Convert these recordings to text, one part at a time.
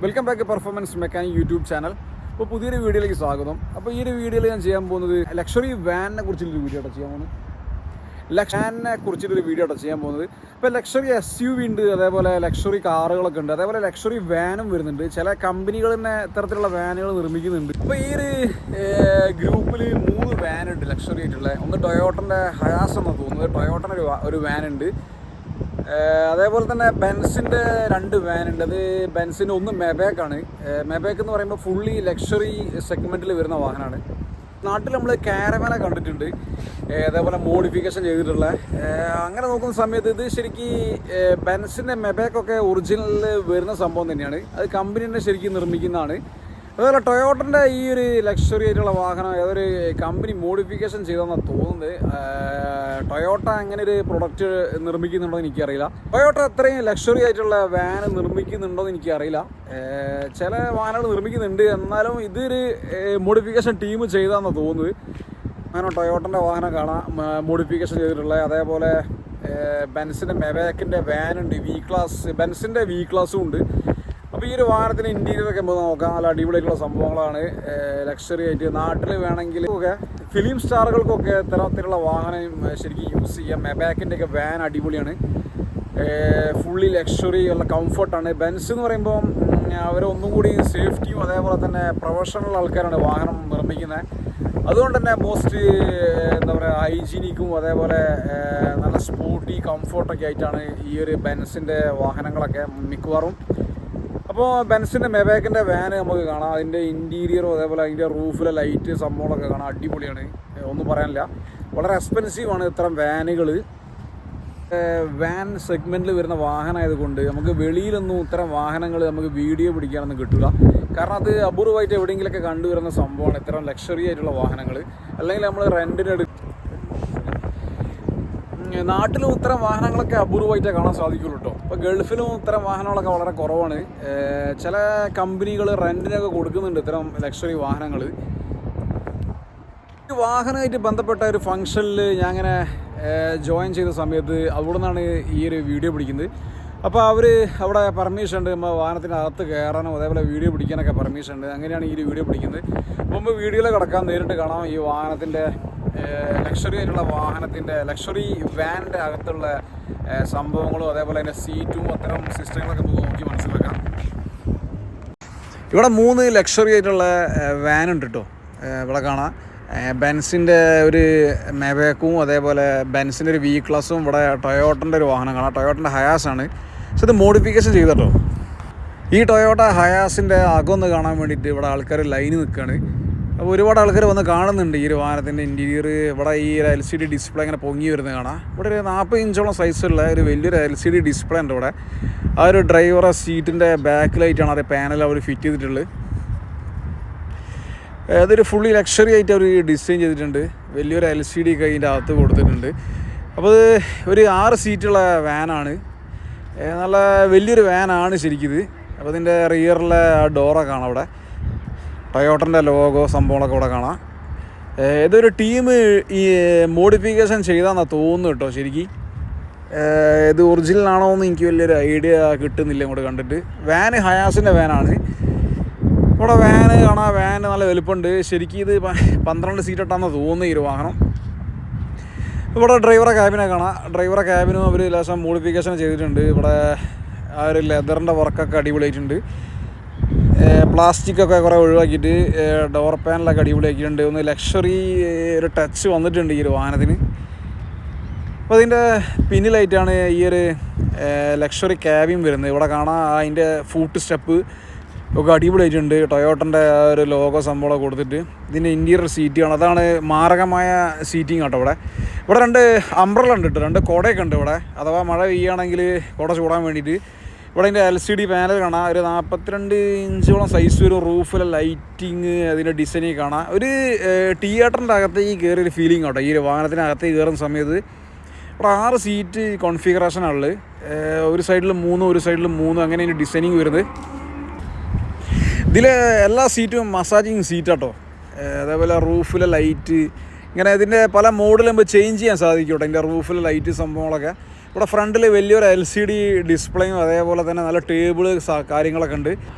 Welcome back performance mechanic YouTube channel. അപ്പോൾ പുതിയൊരു വീഡിയോയിലേക്ക് സ്വാഗതം. അപ്പോൾ ഈ ഒരു വീഡിയോയിൽ ഞാൻ ചെയ്യാൻ പോകുന്നത് ലക്ഷറി വാനിനെ കുറിച്ചുള്ളൊരു വീഡിയോ ആട്ടോ ചെയ്യാൻ പോകുന്നത്. വാനിനെ കുറിച്ചിട്ടൊരു വീഡിയോ ആട്ടോ ചെയ്യാൻ പോകുന്നത്. ഇപ്പോൾ ലക്ഷറി SUV ഉണ്ട്, അതേപോലെ ലക്ഷറി കാറുകളൊക്കെ ഉണ്ട്, അതേപോലെ ലക്ഷറി വാനും വരുന്നുണ്ട്. ചില കമ്പനികൾ തന്നെ ഇത്തരത്തിലുള്ള വാനുകൾ നിർമ്മിക്കുന്നുണ്ട്. അപ്പോൾ ഈ ഒരു ഗ്രൂപ്പിൽ 3 വാനുണ്ട് ലക്ഷറി ആയിട്ടുള്ള. ഒന്ന് ടൊയോട്ടൻ്റെ ഹയാസ് എന്നാണ് തോന്നുന്നത്, ടൊയോട്ടൻ്റെ ഒരു വാനുണ്ട്. അതേപോലെ തന്നെ ബെൻസിൻ്റെ 2 വാനുണ്ട്. അത് ബെൻസിൻ്റെ ഒന്ന് മെബേക്കാണ്. മെബേക്ക് എന്ന് പറയുമ്പോൾ ഫുള്ളി ലക്ഷറി സെഗ്മെൻറ്റിൽ വരുന്ന വാഹനമാണ്. നാട്ടിൽ നമ്മൾ കാരവാന കണ്ടിട്ടുണ്ട്, അതേപോലെ മോഡിഫിക്കേഷൻ ചെയ്തിട്ടുള്ള. അങ്ങനെ നോക്കുന്ന സമയത്ത് ഇത് ശരിക്കും ബെൻസിൻ്റെ മെബേക്കൊക്കെ ഒറിജിനലിൽ വരുന്ന സംഭവം തന്നെയാണ്. അത് കമ്പനി തന്നെ ശരിക്കും നിർമ്മിക്കുന്നതാണ്. അതുപോലെ ടൊയോട്ടൻ്റെ ഈ ഒരു ലക്ഷറി ആയിട്ടുള്ള വാഹനം ഏതൊരു കമ്പനി മോഡിഫിക്കേഷൻ ചെയ്തതെന്നാണ് തോന്നുന്നത്. ടൊയോട്ട അങ്ങനെ ഒരു പ്രൊഡക്റ്റ് നിർമ്മിക്കുന്നുണ്ടോ എന്ന് എനിക്കറിയില്ല. ടൊയോട്ട അത്രയും ലക്ഷറി ആയിട്ടുള്ള വാൻ നിർമ്മിക്കുന്നുണ്ടോ എന്ന് എനിക്കറിയില്ല. ചില വാഹനങ്ങൾ നിർമ്മിക്കുന്നുണ്ട്, എന്നാലും ഇതൊരു മോഡിഫിക്കേഷൻ ടീം ചെയ്താന്നാണ് തോന്നുന്നത്. അങ്ങനെ ടൊയോട്ടൻ്റെ വാഹനം കാണാം മോഡിഫിക്കേഷൻ ചെയ്തിട്ടുള്ള. അതേപോലെ ബെൻസിൻ്റെ മെബേക്കിൻ്റെ വാനുണ്ട്, ബെൻസിൻ്റെ V ക്ലാസ്സും ഉണ്ട്. അപ്പോൾ ഈ ഒരു വാഹനത്തിന് ഇൻറ്റീരിയറൊക്കെ നമുക്ക് നോക്കാം. നല്ല അടിപൊളിയായിട്ടുള്ള സംഭവങ്ങളാണ്. ലക്ഷറി ആയിട്ട് നാട്ടിൽ വേണമെങ്കിൽ ഒക്കെ ഫിലിം സ്റ്റാറുകൾക്കൊക്കെ ഇത്തരത്തിലുള്ള വാഹനം ശരിക്കും യൂസ് ചെയ്യാം. മെബാക്കിൻ്റെയൊക്കെ വാൻ അടിപൊളിയാണ്, ഫുള്ളി ലക്ഷറി ഉള്ള കംഫർട്ടാണ്. ബെൻസ് എന്ന് പറയുമ്പോൾ അവരൊന്നും കൂടി സേഫ്റ്റിയും അതേപോലെ തന്നെ പ്രൊഫഷണൽ ആൾക്കാരാണ് വാഹനം നിർമ്മിക്കുന്നത്. അതുകൊണ്ട് തന്നെ മോസ്റ്റ് എന്താ പറയുക ഹൈജീനിക്കും അതേപോലെ നല്ല സ്പോർട്ടി കംഫർട്ടൊക്കെ ആയിട്ടാണ് ഈ ഒരു ബെൻസിൻ്റെ വാഹനങ്ങളൊക്കെ മിക്കവാറും. അപ്പോൾ ബെൻസിൻ്റെ മെബാക്കിൻ്റെ വാന് നമുക്ക് കാണാം. അതിൻ്റെ ഇൻറ്റീരിയറും അതേപോലെ അതിൻ്റെ റൂഫിലെ ലൈറ്റ് സംഭവങ്ങളൊക്കെ കാണാം, അടിപൊളിയാണ്, ഒന്നും പറയാനില്ല. വളരെ എക്സ്പെൻസീവാണ് ഇത്തരം വാനുകൾ. വാൻ സെഗ്മെൻറ്റിൽ വരുന്ന വാഹനമായതുകൊണ്ട് നമുക്ക് വെളിയിലൊന്നും ഇത്തരം വാഹനങ്ങൾ നമുക്ക് വീഡിയോ പിടിക്കാനൊന്നും കിട്ടില്ല. കാരണം അത് അപൂർവമായിട്ട് എവിടെയെങ്കിലുമൊക്കെ കണ്ടുവരുന്ന സംഭവമാണ് ഇത്തരം ലക്ഷറി ആയിട്ടുള്ള വാഹനങ്ങൾ. അല്ലെങ്കിൽ നമ്മൾ റെൻറ്റിനെടുക്കും. നാട്ടിലും ഇത്തരം വാഹനങ്ങളൊക്കെ അപൂർവമായിട്ടേ കാണാൻ സാധിക്കുള്ളൂ കേട്ടോ. ഇപ്പോൾ ഗൾഫിലും ഇത്തരം വാഹനങ്ങളൊക്കെ വളരെ കുറവാണ്. ചില കമ്പനികൾ റെൻറ്റിനൊക്കെ കൊടുക്കുന്നുണ്ട് ഇത്തരം ലക്ഷറി വാഹനങ്ങൾ. ഈ വാഹനമായിട്ട് ബന്ധപ്പെട്ട ഒരു ഫംഗ്ഷനിൽ ഞാൻ അങ്ങനെ ജോയിൻ ചെയ്ത സമയത്ത് അവിടെ നിന്നാണ് ഈ ഒരു വീഡിയോ പിടിക്കുന്നത്. അപ്പോൾ അവർ അവിടെ പെർമിഷൻ ഉണ്ട്, നമ്മൾ വാഹനത്തിനകത്ത് കയറാനും അതേപോലെ വീഡിയോ പിടിക്കാനൊക്കെ പെർമിഷൻ ഉണ്ട്. അങ്ങനെയാണ് ഈ ഒരു വീഡിയോ പിടിക്കുന്നത്. മുമ്പ് വീഡിയോയിൽ കിടക്കാൻ നേരിട്ട് കാണാം ഈ വാഹനത്തിൻ്റെ ലക്ഷറി ആയിട്ടുള്ള വാഹനത്തിൻ്റെ ലക്ഷറി വാനിൻ്റെ അകത്തുള്ള സംഭവങ്ങളും അതേപോലെ അതിൻ്റെ സീറ്റും അത്തരം സിസ്റ്റങ്ങളൊക്കെ നമുക്ക് നോക്കി മനസ്സിലാക്കാം. ഇവിടെ 3 ലക്ഷറി ആയിട്ടുള്ള വാനുണ്ട് കേട്ടോ. ഇവിടെ കാണാം ബെൻസിൻ്റെ ഒരു മെബേക്കും അതേപോലെ ബെൻസിൻ്റെ ഒരു V ക്ലാസ്സും. ഇവിടെ ടൊയോട്ടൻ്റെ ഒരു വാഹനം കാണാം, ടൊയോട്ടൻ്റെ ഹയാസാണ്. പക്ഷെ ഇത് മോഡിഫിക്കേഷൻ ചെയ്തട്ടോ. ഈ ടൊയോട്ട ഹയാസിൻ്റെ അകമൊന്ന് കാണാൻ വേണ്ടിയിട്ട് ഇവിടെ ആൾക്കാർ ലൈന് നിൽക്കുകയാണ്. അപ്പോൾ ഒരുപാട് ആൾക്കാർ വന്ന് കാണുന്നുണ്ട് ഈ ഒരു വാഹനത്തിൻ്റെ ഇൻറ്റീരിയർ. ഇവിടെ ഈ ഒരു LCD ഡിസ്പ്ലേ ഇങ്ങനെ പൊങ്ങി വരുന്നത് കാണാം. ഇവിടെ ഒരു 40 ഇഞ്ചോളം സൈസുള്ള ഒരു വലിയൊരു LCD ഡിസ്പ്ലേ ഉണ്ട് ഇവിടെ. ആ ഒരു ഡ്രൈവറെ സീറ്റിൻ്റെ ബാക്ക് ലൈറ്റാണ് അത് പാനൽ അവർ ഫിറ്റ് ചെയ്തിട്ടുള്ളത്. അതൊരു ഫുള്ളി ലക്ഷറി ആയിട്ട് അവർ ഡിസൈൻ ചെയ്തിട്ടുണ്ട്. വലിയൊരു LCD ഒക്കെ അതിൻ്റെ അകത്ത് കൊടുത്തിട്ടുണ്ട്. അപ്പോൾ അത് ഒരു 6 സീറ്റുള്ള വാനാണ്, നല്ല വലിയൊരു വാനാണ് ശരിക്കും ഇത്. അപ്പോൾ ഇതിൻ്റെ റിയറിലെ ഡോറൊക്കെ കാണാം, അവിടെ ടൊയോട്ടൻ്റെ ലോഗോ സംഭവങ്ങളൊക്കെ ഇവിടെ കാണാം. ഇതൊരു ടീം ഈ മോഡിഫിക്കേഷൻ ചെയ്താന്നാണ് തോന്നുന്നു കേട്ടോ. ശരിക്കും ഇത് ഒറിജിനലാണോ എന്ന് എനിക്ക് വലിയൊരു ഐഡിയ കിട്ടുന്നില്ല ഇങ്ങോട്ട് കണ്ടിട്ട്. വാന് ഹയാസിൻ്റെ വാനാണ്. ഇവിടെ വാന് കാണാം, വാന് നല്ല വലുപ്പമുണ്ട്. ശരിക്കും ഇത് 12 സീറ്റിട്ടാണെന്ന് തോന്നുന്നു ഈ ഒരു വാഹനം. ഇവിടെ ഡ്രൈവറെ ക്യാബിനെ കാണാം. ഡ്രൈവറെ ക്യാബിനും അവർ ലേശം മോഡിഫിക്കേഷൻ ചെയ്തിട്ടുണ്ട്. ഇവിടെ ആ ഒരു ലെതറിൻ്റെ വർക്കൊക്കെ അടിപൊളിയായിട്ടുണ്ട്. പ്ലാസ്റ്റിക്കൊക്കെ കുറേ ഒഴിവാക്കിയിട്ട് ഡോർ പാനലൊക്കെ അടിപൊളിയാക്കിയിട്ടുണ്ട്. ഒന്ന് ലക്ഷറി ഒരു ടച്ച് വന്നിട്ടുണ്ട് ഈ ഒരു വാഹനത്തിന്. അപ്പോൾ അതിൻ്റെ പിന്നിലായിട്ടാണ് ഈ ഒരു ലക്ഷറി ക്യാബിൻ വരുന്നത്. ഇവിടെ കാണാം അതിൻ്റെ ഫൂട്ട് സ്റ്റെപ്പ് ഒക്കെ അടിപൊളിയായിട്ടുണ്ട്. ടൊയോട്ടൻ്റെ ഒരു ലോഗോ സംഭവം കൊടുത്തിട്ട് ഇതിൻ്റെ ഇൻറ്റീരിയർ സീറ്റാണ്. അതാണ് മാരകമായ സീറ്റിംഗ് കേട്ടോ. ഇവിടെ 2 അംബ്രല്ല ഉണ്ട് കേട്ടോ, 2 കുടയൊക്കെ ഉണ്ട് ഇവിടെ. അഥവാ മഴ പെയ്യുകയാണെങ്കിൽ കുട ചൂടാൻ വേണ്ടിയിട്ട്. ഇവിടെ അതിൻ്റെ LCD പാനൽ കാണാം. ഒരു 42 ഇഞ്ചോളം സൈസ് വരും. റൂഫിലെ ലൈറ്റിങ് അതിൻ്റെ ഡിസൈനിങ് കാണാം. ഒരു തിയേറ്ററിൻ്റെ അകത്തേക്ക് കയറിയൊരു ഫീലിംഗ് കേട്ടോ ഈ ഒരു വാഹനത്തിനകത്തേക്ക് കയറുന്ന സമയത്ത്. ഇവിടെ 6 സീറ്റ് കോൺഫിഗറേഷനാണുള്ളത്. ഒരു സൈഡിൽ 3 ഒരു സൈഡിൽ 3 അങ്ങനെ അതിൻ്റെ ഡിസൈനിങ് വരുന്നത്. ഇതിൽ എല്ലാ സീറ്റും മസാജിങ് സീറ്റാട്ടോ. അതേപോലെ റൂഫിലെ ലൈറ്റ് ഇങ്ങനെ ഇതിൻ്റെ പല മോഡിൽ നമുക്ക് ചേഞ്ച് ചെയ്യാൻ സാധിക്കും കേട്ടോ. ഇതിൻ്റെ റൂഫിലെ ലൈറ്റ് സംഭവങ്ങളൊക്കെ ഇവിടെ ഫ്രണ്ടിൽ വലിയൊരു LCD ഡിസ്പ്ലേയും അതേപോലെ തന്നെ നല്ല ടേബിള് കാര്യങ്ങളൊക്കെ ഉണ്ട്.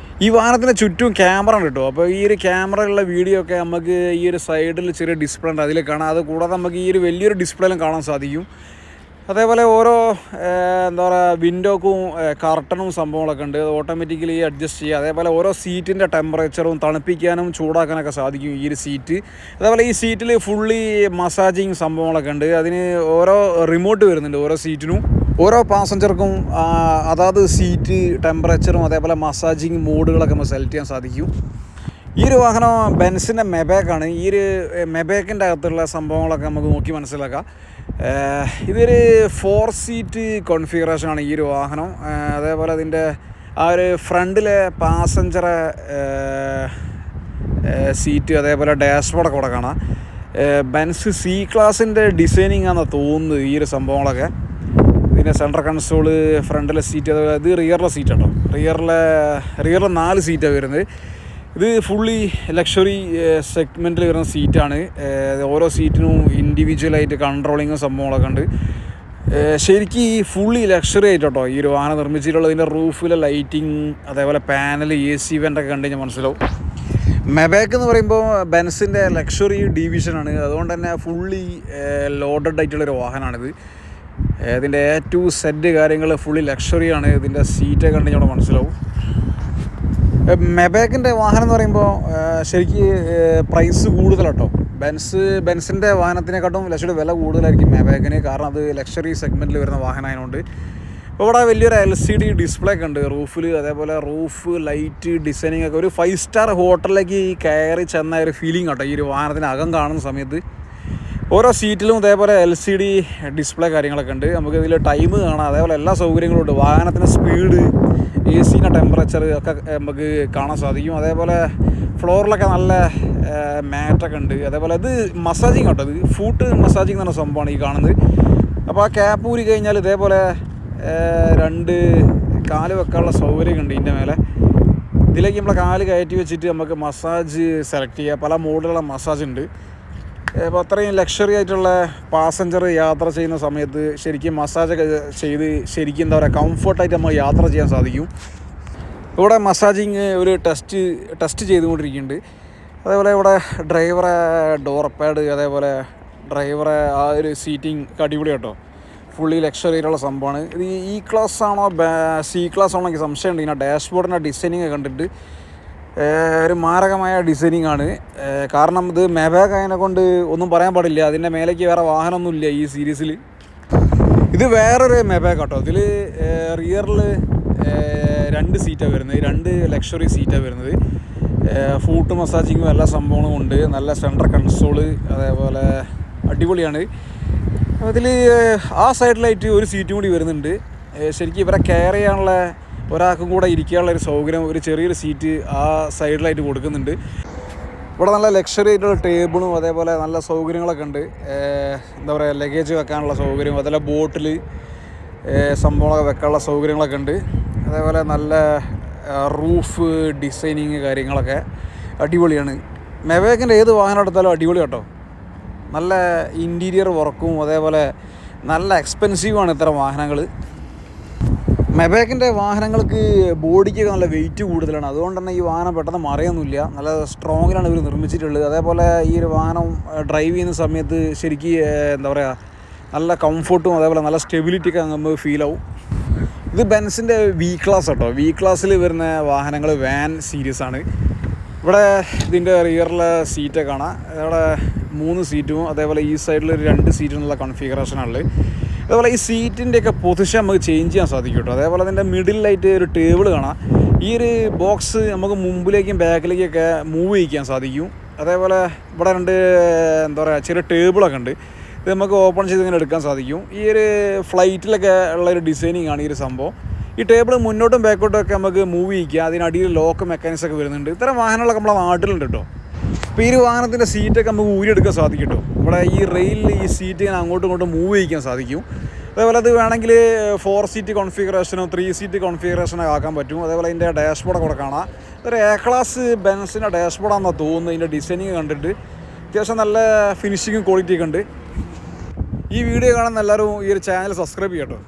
ഈ വാഹനത്തിന് ചുറ്റും ക്യാമറ ഉണ്ട് കേട്ടോ. അപ്പോൾ ഈ ഒരു ക്യാമറയുള്ള വീഡിയോ ഒക്കെ നമുക്ക് ഈ ഒരു സൈഡിൽ ചെറിയ ഡിസ്പ്ലേ ഉണ്ട്, അതിൽ കാണാം. അത് കൂടാതെ നമുക്ക് ഈ ഒരു വലിയൊരു ഡിസ്പ്ലേയിലും കാണാൻ സാധിക്കും. അതേപോലെ ഓരോ എന്താ പറയുക വിൻഡോക്കും കർട്ടനും സംഭവങ്ങളൊക്കെ ഉണ്ട്. അത് ഓട്ടോമാറ്റിക്കലി അഡ്ജസ്റ്റ് ചെയ്യുക. അതേപോലെ ഓരോ സീറ്റിൻ്റെ ടെമ്പറേച്ചറും തണുപ്പിക്കാനും ചൂടാക്കാനൊക്കെ സാധിക്കും ഈ ഒരു സീറ്റ്. അതേപോലെ ഈ സീറ്റിൽ ഫുള്ളി മസാജിങ് സംഭവങ്ങളൊക്കെ ഉണ്ട്. അതിന് ഓരോ റിമോട്ട് വരുന്നുണ്ട് ഓരോ സീറ്റിനും. ഓരോ പാസഞ്ചർക്കും അതാത് സീറ്റ് ടെമ്പറേച്ചറും അതേപോലെ മസാജിങ് മോഡുകളൊക്കെ നമുക്ക് സെലക്ട് ചെയ്യാൻ സാധിക്കും. ഈ ഒരു വാഹനം ബെൻസിൻ്റെ മെബാക്കാണ്. ഈ ഒരു മെബാക്കിൻ്റെ അകത്തുള്ള സംഭവങ്ങളൊക്കെ നമുക്ക് നോക്കി മനസ്സിലാക്കാം. ഇതൊരു 4 സീറ്റ് കോൺഫിഗറേഷനാണ് ഈ ഒരു വാഹനം. അതേപോലെ അതിൻ്റെ ആ ഒരു ഫ്രണ്ടിലെ പാസഞ്ചറെ സീറ്റ് അതേപോലെ ഡാഷ്ബോർഡൊക്കെ ഇവിടെ കാണാം. ബെൻസ് C ക്ലാസിൻ്റെ ഡിസൈനിങ് ആണെന്ന് തോന്നുന്നത് ഈ ഒരു സംഭവങ്ങളൊക്കെ. ഇതിൻ്റെ സെൻട്രൽ കൺസോള്, ഫ്രണ്ടിലെ സീറ്റ്, അതേപോലെ ഇത് റിയറിലെ സീറ്റ് കേട്ടോ. റിയറിൽ 4 സീറ്റാണ് വരുന്നത്. ഇത് ഫുള്ളി ലക്ഷറി സെഗ്മെൻറ്റിൽ വരുന്ന സീറ്റാണ്. ഓരോ സീറ്റിനും ഇൻഡിവിജ്വലായിട്ട് കൺട്രോളിങ്ങും സംഭവങ്ങളൊക്കെ ഉണ്ട്. ശരിക്കും ഈ ഫുള്ളി ലക്ഷറി ആയിട്ട് കേട്ടോ ഈ ഒരു വാഹനം നിർമ്മിച്ചിട്ടുള്ളത്. ഇതിൻ്റെ റൂഫിലെ ലൈറ്റിങ് അതേപോലെ പാനൽ, AC വെൻ്റൊക്കെ കണ്ടു കഴിഞ്ഞാൽ മനസ്സിലാവും. മെബാക്ക് എന്ന് പറയുമ്പോൾ ബെൻസിൻ്റെ ലക്ഷറി ഡിവിഷനാണ്. അതുകൊണ്ട് തന്നെ ഫുള്ളി ലോഡഡ് ആയിട്ടുള്ളൊരു വാഹനമാണിത്. ഇതിൻ്റെ A to Z കാര്യങ്ങൾ ഫുള്ളി ലക്ഷറിയാണ്. ഇതിൻ്റെ സീറ്റൊക്കെ കണ്ടു കഴിഞ്ഞാൽ മനസ്സിലാവും. മെബാക്കിൻ്റെ വാഹനം എന്ന് പറയുമ്പോൾ ശരിക്ക് പ്രൈസ് കൂടുതലാട്ടോ. ബെൻസിൻ്റെ വാഹനത്തിനെക്കാട്ടും ലക്ഷറി വില കൂടുതലായിരിക്കും മെബാക്കിന്. കാരണം അത് ലക്ഷറി സെഗ്മെൻറ്റിൽ വരുന്ന വാഹനമായതുകൊണ്ട്. ഇപ്പോൾ ഇവിടെ വലിയൊരു LCD ഡിസ്പ്ലേ ഒക്കെ ഉണ്ട് റൂഫിൽ. അതേപോലെ റൂഫ് ലൈറ്റ് ഡിസൈനിങ് ഒക്കെ ഒരു 5 സ്റ്റാർ ഹോട്ടലിലേക്ക് കയറി ചെന്ന ഒരു ഫീലിംഗ് കേട്ടോ ഈ ഒരു വാഹനത്തിന് അകം കാണുന്ന സമയത്ത്. ഓരോ സീറ്റിലും ഇതേപോലെ LCD ഡിസ്പ്ലേ കാര്യങ്ങളൊക്കെ ഉണ്ട്. നമുക്ക് ഇതിൽ ടൈം കാണാം. അതേപോലെ എല്ലാ സൗകര്യങ്ങളും ഉണ്ട്. വാഹനത്തിൻ്റെ സ്പീഡ്, AC-ൻ്റെ ടെമ്പറേച്ചർ ഒക്കെ നമുക്ക് കാണാൻ സാധിക്കും. അതേപോലെ ഫ്ലോറിലൊക്കെ നല്ല മാറ്റൊക്കെ ഉണ്ട്. അതേപോലെ ഇത് മസാജിങ് കേട്ടോ. ഇത് ഫൂട്ട് മസാജിങ് എന്ന് പറഞ്ഞ സംഭവമാണ് ഈ കാണുന്നത്. അപ്പോൾ ആ ക്യാപ്പ് ഊരി കഴിഞ്ഞാൽ ഇതേപോലെ 2 കാല് വെക്കാനുള്ള സൗകര്യമൊക്കെ ഉണ്ട് ഇതിൻ്റെ മേലെ. ഇതിലേക്ക് നമ്മളെ കാല് കയറ്റി വെച്ചിട്ട് നമുക്ക് മസാജ് സെലക്ട് ചെയ്യുക. പല മോഡലുള്ള മസാജ് ഉണ്ട്. അപ്പോൾ അത്രയും ലക്ഷറി ആയിട്ടുള്ള പാസഞ്ചർ യാത്ര ചെയ്യുന്ന സമയത്ത് ശരിക്കും മസാജൊക്കെ ചെയ്ത് ശരിക്കും എന്താ പറയുക കംഫർട്ടായിട്ട് നമുക്ക് യാത്ര ചെയ്യാൻ സാധിക്കും. ഇവിടെ മസാജിങ് ഒരു ടെസ്റ്റ് ചെയ്തുകൊണ്ടിരിക്കുന്നുണ്ട്. അതേപോലെ ഇവിടെ ഡ്രൈവറെ ഡോർ പാഡ്, അതേപോലെ ഡ്രൈവറെ ആ ഒരു സീറ്റിംഗ് അടിപൊളി കേട്ടോ. ഫുള്ളി ലക്ഷറി ആയിട്ടുള്ള സംഭവമാണ്. ഇത് E ക്ലാസ് ആണോ C ക്ലാസ് ആണോ എനിക്ക് സംശയമുണ്ട്. ഇങ്ങനെ ഡാഷ്ബോർഡിൻ്റെ ഡിസൈനിങ് കണ്ടിട്ട് ഒരു മാരകമായ ഡിസൈനിങ് ആണ്. കാരണം ഇത് മെബാക്ക് ആയതിനെ കൊണ്ട് ഒന്നും പറയാൻ പാടില്ല. അതിൻ്റെ മേലേക്ക് വേറെ വാഹനമൊന്നുമില്ല ഈ സീരീസിൽ. ഇത് വേറൊരു മെബാക്ക് കേട്ടോ. ഇതിൽ റിയറിൽ 2 സീറ്റാണ് വരുന്നത്. 2 ലക്ഷറി സീറ്റാണ് വരുന്നത്. ഫൂട്ട് മസാജിങ്ങും എല്ലാ സംഭവങ്ങളും ഉണ്ട്. നല്ല സെൻട്രൽ കൺസോള് അതേപോലെ അടിപൊളിയാണ്. അതിൽ ആ സൈഡിലായിട്ട് ഒരു സീറ്റും കൂടി വരുന്നുണ്ട്. ശരിക്കും ഇവരെ കെയർ ചെയ്യാനുള്ള ഒരാൾക്കും കൂടെ ഇരിക്കാനുള്ള ഒരു സൗകര്യം, ഒരു ചെറിയൊരു സീറ്റ് ആ സൈഡിലായിട്ട് കൊടുക്കുന്നുണ്ട്. ഇവിടെ നല്ല ലക്ഷറി ആയിട്ടുള്ള ടേബിളും അതേപോലെ നല്ല സൗകര്യങ്ങളൊക്കെ ഉണ്ട്. എന്താ പറയുക ലഗേജ് വെക്കാനുള്ള സൗകര്യം, അതേപോലെ ബോട്ടിൽ സംഭവങ്ങളൊക്കെ വെക്കാനുള്ള സൗകര്യങ്ങളൊക്കെ ഉണ്ട്. അതേപോലെ നല്ല റൂഫ് ഡിസൈനിങ് കാര്യങ്ങളൊക്കെ അടിപൊളിയാണ്. മെബാക്കിൻ്റെ ഏത് വാഹനം എടുത്താലും അടിപൊളി കേട്ടോ. നല്ല ഇൻറ്റീരിയർ വർക്കും അതേപോലെ നല്ല എക്സ്പെൻസീവാണ് ഇത്തരം വാഹനങ്ങൾ. മെബാക്കിൻ്റെ വാഹനങ്ങൾക്ക് ബോഡിക്ക് നല്ല വെയിറ്റ് കൂടുതലാണ്. അതുകൊണ്ട് തന്നെ ഈ വാഹനം പെട്ടെന്ന് മറിയൊന്നുമില്ല. നല്ല സ്ട്രോങ്ങിലാണ് ഇവർ നിർമ്മിച്ചിട്ടുള്ളത്. അതേപോലെ ഈ ഒരു വാഹനം ഡ്രൈവ് ചെയ്യുന്ന സമയത്ത് ശരിക്കും എന്താ പറയുക നല്ല കംഫർട്ടും അതേപോലെ നല്ല സ്റ്റെബിലിറ്റിയൊക്കെ നമുക്ക് ഫീലാവും. ഇത് ബെൻസിൻ്റെ V ക്ലാസ് കേട്ടോ. V ക്ലാസ്സിൽ വരുന്ന വാഹനങ്ങൾ വാൻ സീരീസാണ്. ഇവിടെ ഇതിൻ്റെ റിയറിലെ സീറ്റൊക്കെ കാണാം. അവിടെ 3 സീറ്റും അതേപോലെ ഈ സൈഡിൽ 2 സീറ്റുള്ള കോൺഫിഗറേഷനാണുള്ളത്. അതേപോലെ ഈ സീറ്റിൻ്റെയൊക്കെ പൊസിഷൻ നമുക്ക് ചേഞ്ച് ചെയ്യാൻ സാധിക്കും കേട്ടോ. അതേപോലെ അതിൻ്റെ മിഡിലായിട്ട് ഒരു ടേബിൾ കാണാം. ഈ ഒരു ബോക്സ് നമുക്ക് മുമ്പിലേക്കും ബാക്കിലേക്കൊക്കെ മൂവ് ചെയ്യിക്കാൻ സാധിക്കും. അതേപോലെ ഇവിടെ 2 എന്താ പറയുക ചെറിയ ടേബിളൊക്കെ ഉണ്ട്. ഇത് നമുക്ക് ഓപ്പൺ ചെയ്ത് ഇങ്ങനെ എടുക്കാൻ സാധിക്കും. ഈ ഒരു ഫ്ലൈറ്റിലൊക്കെ ഉള്ളൊരു ഡിസൈനിങ് ആണ് ഈ ഒരു സംഭവം. ഈ ടേബിൾ മുന്നോട്ടും ബാക്കോട്ടും ഒക്കെ നമുക്ക് മൂവ് ചെയ്യിക്കുക. അതിനടിയിൽ ലോക്ക് മെക്കാനിക്സ് ഒക്കെ വരുന്നുണ്ട്. ഇത്തരം വാഹനങ്ങളൊക്കെ നമ്മളെ നാട്ടിലുണ്ട് കേട്ടോ. അപ്പോൾ ഈ ഒരു വാഹനത്തിൻ്റെ സീറ്റൊക്കെ നമുക്ക് ഊരിയെടുക്കാൻ സാധിക്കും കേട്ടോ. ഇവിടെ ഈ റെയിലിൽ ഈ സീറ്റ് ഇങ്ങനെ അങ്ങോട്ടും ഇങ്ങോട്ടും മൂവ് ചെയ്യിക്കാൻ സാധിക്കും. അതേപോലെ അത് വേണമെങ്കിൽ 4 സീറ്റ് കോൺഫിഗറേഷനോ 3 സീറ്റ് കോൺഫിഗറേഷനോ ആക്കാൻ പറ്റും. അതേപോലെ അതിൻ്റെ ഡാഷ്ബോർഡൊക്കെ കൂടെ കാണാം. ഒരു A ക്ലാസ് ബെൻസിൻ്റെ ഡാഷ്ബോർഡാണെന്നാണ് തോന്നുന്നത്. ഇതിൻ്റെ ഡിസൈനിങ് കണ്ടിട്ട് അത്യാവശ്യം നല്ല ഫിനിഷിങ്ങും ക്വാളിറ്റിയൊക്കെ ഉണ്ട്. ഈ വീഡിയോ കാണുന്ന എല്ലാവരും ഈ ഒരു ചാനൽ സബ്സ്ക്രൈബ് ചെയ്യട്ടോ.